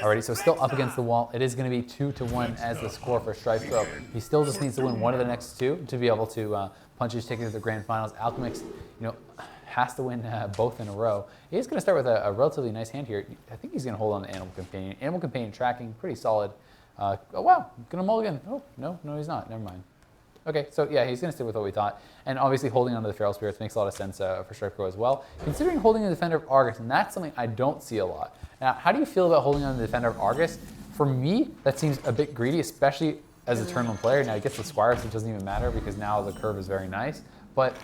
already. So still up against the wall. It is going to be 2-1 as the score for StrifeCro. He still just needs to win one of the next two to be able to punch his ticket to the grand finals. Alchemixt, has to win both in a row. He's going to start with a relatively nice hand here. I think he's going to hold on to Animal Companion. Animal Companion tracking, pretty solid. Oh, wow, going to mulligan. Oh, no, he's not. Never mind. Okay, so yeah, he's going to stick with what we thought. And obviously holding onto the Feral Spirits makes a lot of sense for StrifeCro as well. Considering holding the Defender of Argus, and that's something I don't see a lot. Now, how do you feel about holding on the Defender of Argus? For me, that seems a bit greedy, especially as a turn 1 player. Now, he gets the Squire, so it doesn't even matter because now the curve is very nice. But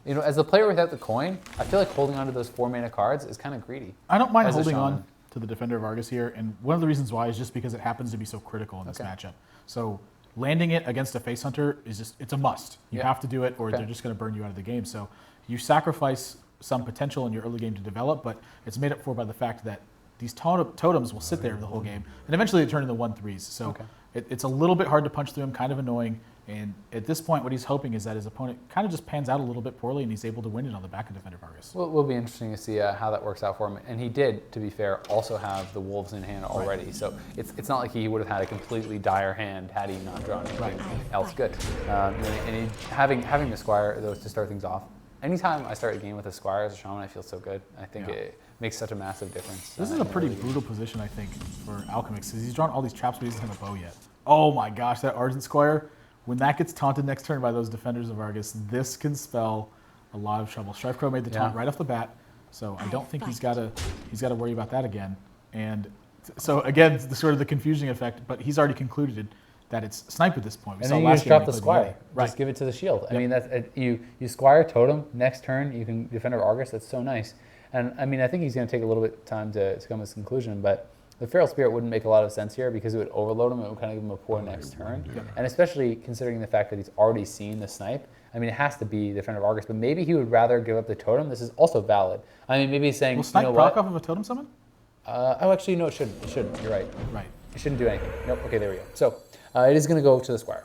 as a player without the coin, I feel like holding onto those 4 mana cards is kind of greedy. I don't mind holding on to the Defender of Argus here, and one of the reasons why is just because it happens to be so critical in this matchup. So landing it against a Face Hunter is it's a must. You have to do it, or they're just going to burn you out of the game. So you sacrifice some potential in your early game to develop, but it's made up for by the fact that these totems will sit there the whole game, and eventually they turn into 1/3s. So it's a little bit hard to punch through them, kind of annoying. And at this point, what he's hoping is that his opponent kind of just pans out a little bit poorly, and he's able to win it on the back of Defender of Argus. Well, it will be interesting to see how that works out for him. And he did, to be fair, also have the Wolves in hand already. Right. So it's not like he would have had a completely dire hand had he not drawn anything else good. And having the Squire, though, to start things off. Anytime I start a game with a Squire as a Shaman, I feel so good. I think it makes such a massive difference. This is a pretty brutal position, I think, for Alchemixt, because he's drawn all these traps, but he doesn't have a bow yet. Oh my gosh, that Argent Squire. When that gets taunted next turn by those Defenders of Argus, this can spell a lot of trouble. StrifeCro made the taunt right off the bat, so I don't think he's got to worry about that again. And so again, the confusion effect, but he's already concluded that it's snipe at this point. And then you just drop the Squire. Just give it to the shield. I mean, that's you Squire Totem next turn. You can Defender of Argus. That's so nice. And I mean, I think he's going to take a little bit of time to come to this conclusion, but the Feral Spirit wouldn't make a lot of sense here because it would overload him. It would kind of give him a poor next turn. And especially considering the fact that he's already seen the snipe. I mean, it has to be Defender of Argus, but maybe he would rather give up the totem. This is also valid. I mean, maybe he's saying, will snipe proc off of a totem summon? Oh, actually, no, it shouldn't. It shouldn't. You're right. Right. It shouldn't do anything. Nope. Okay, there we go. So it is going to go to the Squire.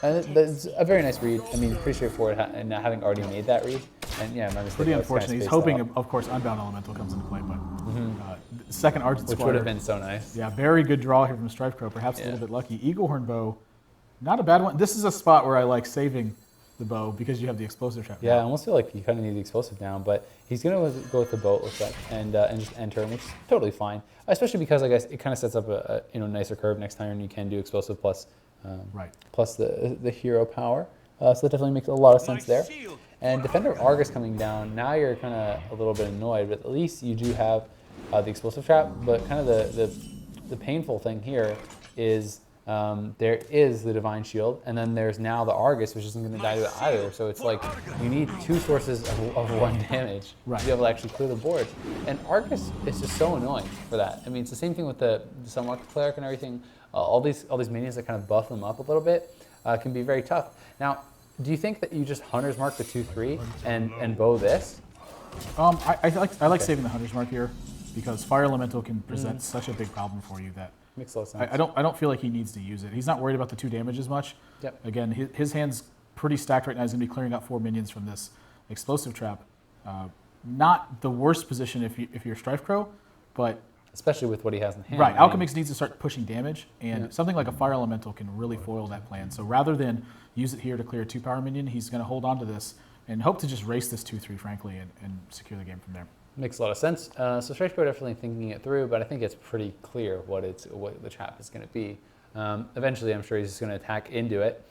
That's a very nice read. I mean, pretty straightforward, and having already made that read. And yeah, my mistake. Pretty unfortunate. He's hoping, of course, Unbound Elemental comes into play, but second Argent Squire. Which would have been so nice. Yeah, very good draw here from StrifeCro. Perhaps a little bit lucky. Eaglehorn Bow, not a bad one. This is a spot where I like saving the bow because you have the explosive trap. Yeah, I almost feel like you kind of need the explosive now, but he's going to go with the bow, it looks like, and just enter, which is totally fine. Especially because I guess it kind of sets up a nicer curve next time, and you can do explosive plus the hero power. So that definitely makes a lot of sense there. And Defender of Argus coming down, now you're kind of a little bit annoyed, but at least you do have the explosive trap. But kind of the painful thing here is there is the Divine Shield, and then there's now the Argus, which isn't going to die to it either. So it's like you need 2 sources of 1 damage to be able to actually clear the board. And Argus is just so annoying for that. I mean, it's the same thing with the Sunmark Cleric and everything. All these minions that kind of buff them up a little bit can be very tough. Now, do you think that you just Hunter's Mark the 2/3 and bow this? I like saving the Hunter's Mark here because Fire Elemental can present such a big problem for you that makes a lot of sense. I don't feel like he needs to use it. He's not worried about the 2 damage as much. Yep. Again, his hand's pretty stacked right now. He's going to be clearing out 4 minions from this explosive trap. Not the worst position if you're StrifeCro, but especially with what he has in hand. Right, Alchemix needs to start pushing damage, and something like a Fire Elemental can really foil that plan. So rather than use it here to clear a 2-power minion, he's going to hold on to this and hope to just race this 2/3, frankly, and secure the game from there. Makes a lot of sense. So StrifeCro definitely thinking it through, but I think it's pretty clear what the trap is going to be. Eventually, I'm sure he's just going to attack into it.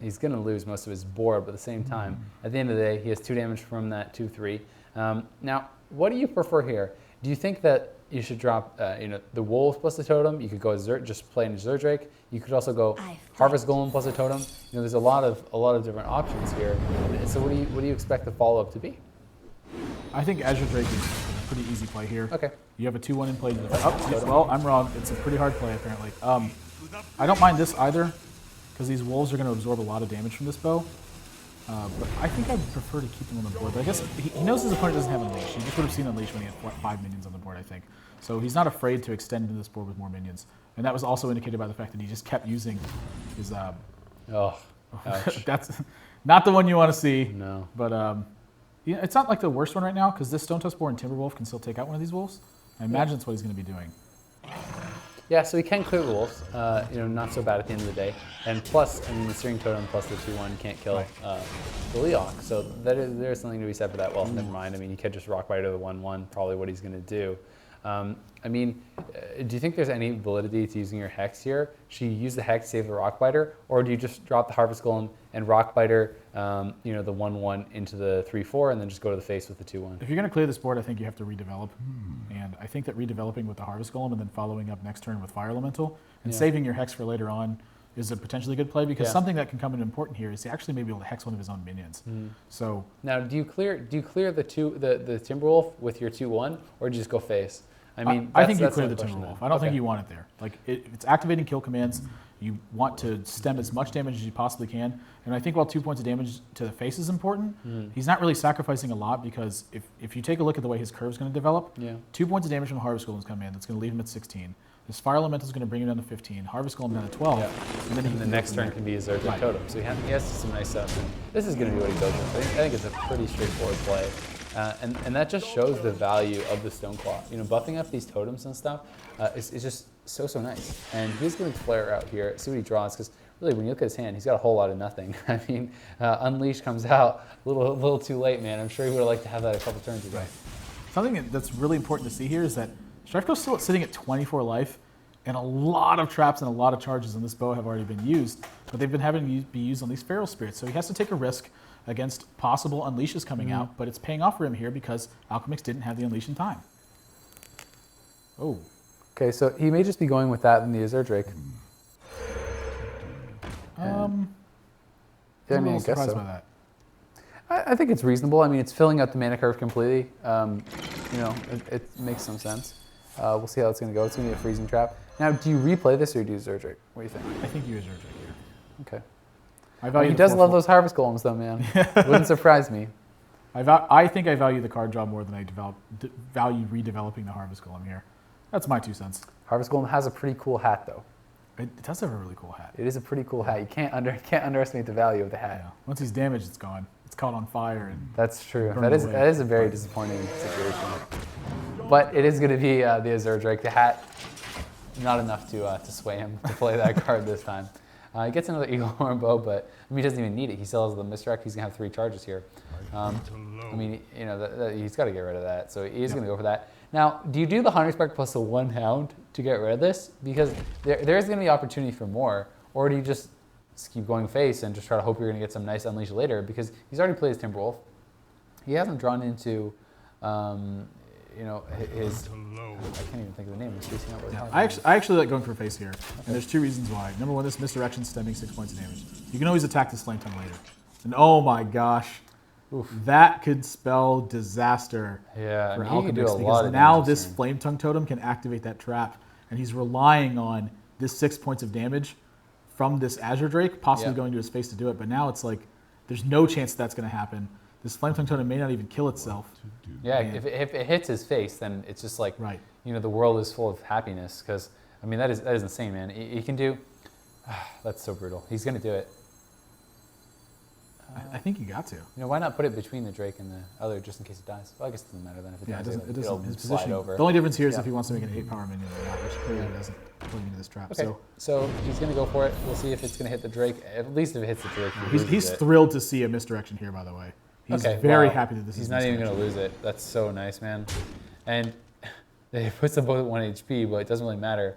He's going to lose most of his board, but at the same time, at the end of the day, he has 2 damage from that 2/3. Now, what do you prefer here? Do you think that you should drop the Wolves plus the Totem? You could go just play in Zerdrake. You could also go Harvest Golem plus a Totem. There's a lot of different options here. So what do you expect the follow-up to be? I think Azure Drake is a pretty easy play here. Okay. You have a 2/1 in play. Well, I'm wrong. It's a pretty hard play, apparently. I don't mind this either, because these Wolves are going to absorb a lot of damage from this bow. But I think I'd prefer to keep him on the board. But I guess he knows his opponent doesn't have Unleash. He just would have seen Unleash when he had 5 minions on the board, I think. So he's not afraid to extend into this board with more minions. And that was also indicated by the fact that he just kept using his... That's not the one you want to see. No. But it's not like the worst one right now, because this Stone Tusk Boar and Timberwolf can still take out one of these wolves. I imagine that's what he's going to be doing. Yeah, so he can clear the wolves. Not so bad at the end of the day. And plus, I mean, the Searing Totem plus the 2/1 can't kill the Leok. So there's something to be said for that. Well, never mind. I mean, he could just Rock Biter to the 1/1, probably what he's going to do. Do you think there's any validity to using your Hex here? Should you use the Hex to save the Rock Biter, or do you just drop the Harvest Golem and Rock Biter, the 1/1 into the 3/4, and then just go to the face with the 2/1? If you're going to clear this board, I think you have to redevelop. And I think that redeveloping with the Harvest Golem and then following up next turn with Fire Elemental and saving your Hex for later on is a potentially good play, because something that can come in important here is he actually may be able to Hex one of his own minions. So now, do you clear the Timberwolf with your 2/1, or do you just go face? I think you clear the Timberwolf. I don't think you want it there. Like, it's activating kill commands. You want to stem as much damage as you possibly can. And I think while 2 points of damage to the face is important, he's not really sacrificing a lot, because if you take a look at the way his curve is going to develop, 2 points of damage from the Harvest Golem is coming in. That's going to leave him at 16. This Fire Elemental is going to bring him down to 15. Harvest Golem down to 12. And then the next turn can be his Zerg Totem. So he has some nice stuff. And this is going to be what he goes with. I think it's a pretty straightforward play. And that just shows the value of the Stoneclaw. Buffing up these totems and stuff is just so nice. And he's going to flare out here, see what he draws, because really, when you look at his hand, he's got a whole lot of nothing. Unleash comes out a little too late, man. I'm sure he would have liked to have that a couple turns ago. Something that's really important to see here is that StrifeCro's still sitting at 24 life, and a lot of traps and a lot of charges on this bow have already been used, but they've been having to be used on these Feral Spirits. So he has to take a risk against possible Unleashes coming out, but it's paying off for him here because Alchemixt didn't have the Unleash in time. Oh. Okay, so he may just be going with that in the Azure Drake. I'm a little surprised by that. I think it's reasonable. I mean, it's filling out the mana curve completely. It makes some sense. We'll see how it's going to go. It's going to be a freezing trap. Now, do you replay this or do you Azure Drake? What do you think? I think you Azure Drake here. Okay. He does love those Harvest Golems, though, man. Wouldn't surprise me. I think I value the card draw more than I value redeveloping the Harvest Golem here. That's my 2 cents. Harvest Golem has a pretty cool hat, though. It does have a really cool hat. It is a pretty cool hat. You can't underestimate the value of the hat. Yeah. Once he's damaged, it's gone. It's caught on fire. And that's true. That is a very disappointing situation. But it is going to be the Azure Drake. The hat, not enough to sway him to play that card this time. He gets another Eagle Horn Bow, but he doesn't even need it. He still has the Misdirect. He's going to have 3 charges here. He's got to get rid of that. So he is going to go for that. Now, do you do the Hunter Spec plus the 1 Hound to get rid of this? Because there is going to be opportunity for more. Or do you just keep going face and just try to hope you're going to get some nice Unleash later? Because he's already played his Timberwolf. He hasn't drawn into his, I can't even think of the name. It's spacing out really hard. I actually like going for face here, and there's 2 reasons why. Number 1, this Misdirection stemming 6 points of damage. You can always attack this Flame Tongue later. And oh my gosh, that could spell disaster for Alchemixt, because now this Flame Tongue Totem can activate that trap, and he's relying on this 6 points of damage from this Azure Drake, possibly going to his face to do it, but now it's like, there's no chance that's going to happen. This Flame Tongue Totem may not even kill itself. Yeah, if it hits his face, then it's just like, the world is full of happiness. Because, that is insane, man. He can do, that's so brutal. He's going to do it. I think you got to. Why not put it between the Drake and the other just in case it dies? Well, I guess it doesn't matter then if it dies. It doesn't. His slide position. over. The only difference here is if he wants to make an 8-power minion or not, which clearly doesn't putting into this trap. Okay. So he's going to go for it. We'll see if it's going to hit the Drake. At least if it hits the Drake. He's thrilled to see a misdirection here, by the way. He's very happy that this is. He's not even going to lose it. That's so nice, man. And it puts them both at 1 HP, but it doesn't really matter.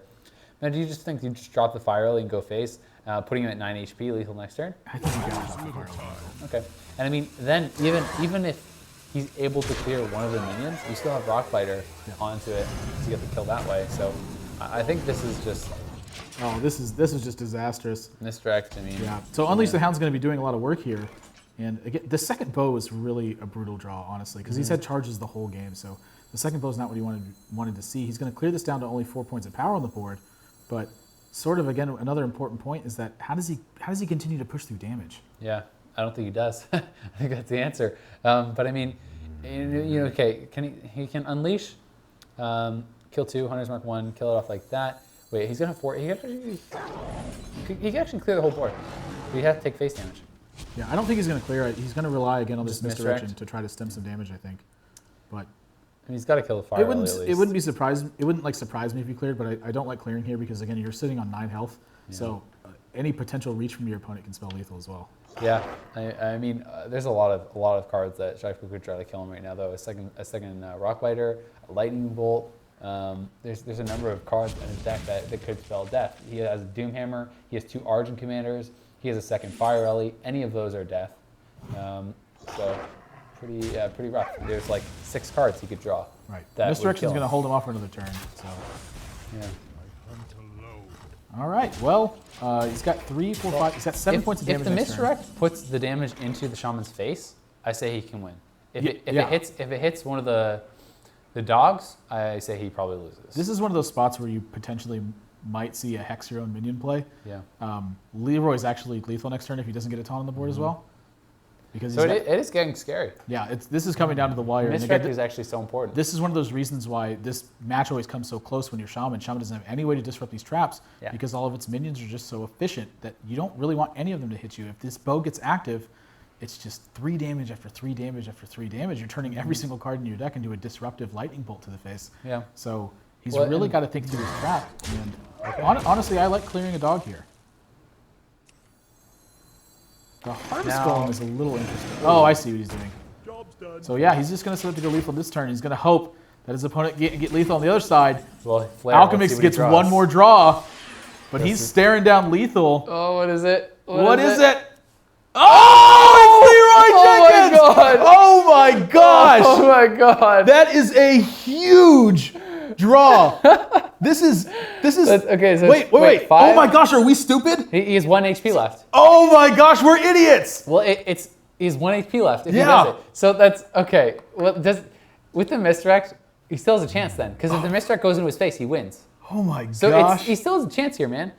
Now, do you just think you just drop the Fire Lily and go face, putting him at 9 HP, lethal next turn? I think you got to drop the Fire Lily. Okay. And then even if he's able to clear one of the minions, you still have Rock Biter onto it to get the kill that way. So I think this is just. Oh, this is just disastrous. Misdirect, Yeah. So Unleash the Hound's going to be doing a lot of work here. And again, the second bow is really a brutal draw, honestly, because he's had charges the whole game. So the second bow is not what he wanted to see. He's going to clear this down to only 4 points of power on the board. But sort of, again, another important point is that how does he continue to push through damage? Yeah, I don't think he does. I think that's the answer. But okay, he can Unleash, kill 2, Hunter's Mark 1, kill it off like that. Wait, he's going to have 4. He can actually clear the whole board. But you have to take face damage. Yeah, I don't think he's going to clear it. He's going to rely again on this misdirection to try to stem some damage, I think. But mean, he's got to kill the fire rally at least. It wouldn't be surprised. It wouldn't like surprise me if you cleared, but I don't like clearing here because again, you're sitting on 9 health, so any potential reach from your opponent can spell lethal as well. Yeah, I mean, there's a lot of cards that StrifeCro could try to kill him right now, though. A second Rockbiter, a Lightning Bolt. There's a number of cards in his deck that could spell death. He has a Doomhammer. He has 2 Argent Commanders. He has a second Fire Rally. Any of those are death. So pretty rough. There's like 6 cards he could draw. Right. That Misdirection's going to hold him off for another turn. So. Yeah. All right. Well, he's got 3, 4, 5. He's got 7 points of damage. If the misdirect puts the damage into the shaman's face, I say he can win. If it hits one of the dogs, I say he probably loses. This is one of those spots where you potentially might see a hex your own minion play. Yeah. Leroy's actually lethal next turn if he doesn't get a taunt on the board as well. Because so it is getting scary. Yeah, this is coming down to the wire. Misdirect is actually so important. This is one of those reasons why this match always comes so close when you're Shaman. Shaman doesn't have any way to disrupt these traps because all of its minions are just so efficient that you don't really want any of them to hit you. If this bow gets active, it's just 3 damage after 3 damage after 3 damage. You're turning every single card in your deck into a disruptive lightning bolt to the face. Yeah. So he's really got to think through his trap. And honestly, I like clearing a dog here. The Harvest Golem is a little interesting. Oh, I see what he's doing. Job's done. So yeah, he's just going to set up to go lethal this turn. He's going to hope that his opponent get lethal on the other side. Well, Alchemixt gets one more draw, but he's staring down lethal. Oh, what is it? What is it? Oh, it's Leroy Jenkins! Oh my god! Oh my gosh! Oh my god! That is a huge draw. This is. Okay. So wait. 5? Oh my gosh, are we stupid? He has 1 HP left. Oh my gosh, we're idiots. Well, he's 1 HP left if he does it. So that's okay. Well, with the misdirect, he still has a chance then, because if the misdirect goes into his face, he wins. Oh my gosh. So he still has a chance here, man.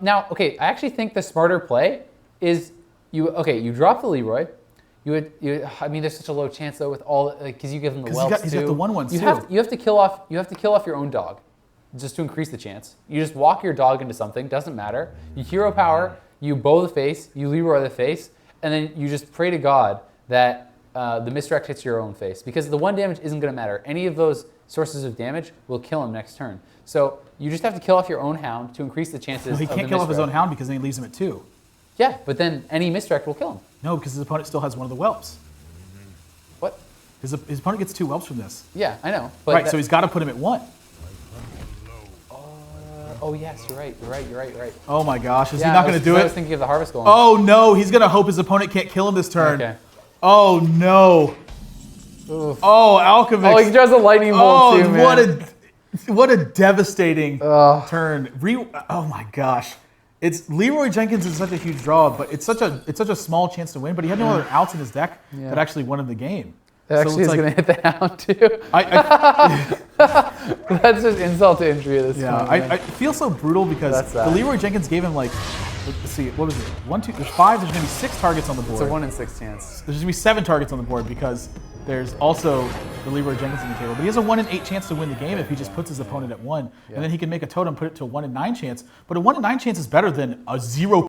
Now, okay, I actually think the smarter play is you drop the Leroy. I mean, there's such a low chance though with all because you give him the whelps he's too. got the 1/1s You have to kill off your own dog, just to increase the chance. You just walk your dog into something, doesn't matter. You hero power, you bow the face, you Leroy the face, and then you just pray to God that the misdirect hits your own face, because the 1 damage isn't going to matter. Any of those sources of damage will kill him next turn. So you just have to kill off your own hound to increase the chances. Well, he can't kill off his own hound because then he leaves him at 2. Yeah, but then any misdirect will kill him. No, because his opponent still has one of the whelps. What? His opponent gets 2 whelps from this. Yeah, I know. But right, so he's got to put him at 1. Oh yes, you're right. Oh my gosh, is he not going to do it? I was thinking of the Harvest Golem. Oh no, he's going to hope his opponent can't kill him this turn. Okay. Oh no. Oof. Oh, Alchemist. Oh, he draws a lightning bolt too, man. What a devastating turn. Oh my gosh. Leroy Jenkins is such a huge draw, but it's such a small chance to win. But he had no other outs in his deck that actually won him the game. It actually is going to hit the hound too. That's just insult to injury at this point. I feel so brutal because the Leroy Jenkins gave him like, let's see, what was it? 1, 2, there's 5. There's going to be 6 targets on the board. It's a 1 in 6 chance. There's going to be 7 targets on the board because there's also the Leroy Jenkins on the table. But he has a 1 in 8 chance to win the game if he just puts his opponent at 1. And then he can make a totem, put it to a 1 in 9 chance. But a 1 in 9 chance is better than a 0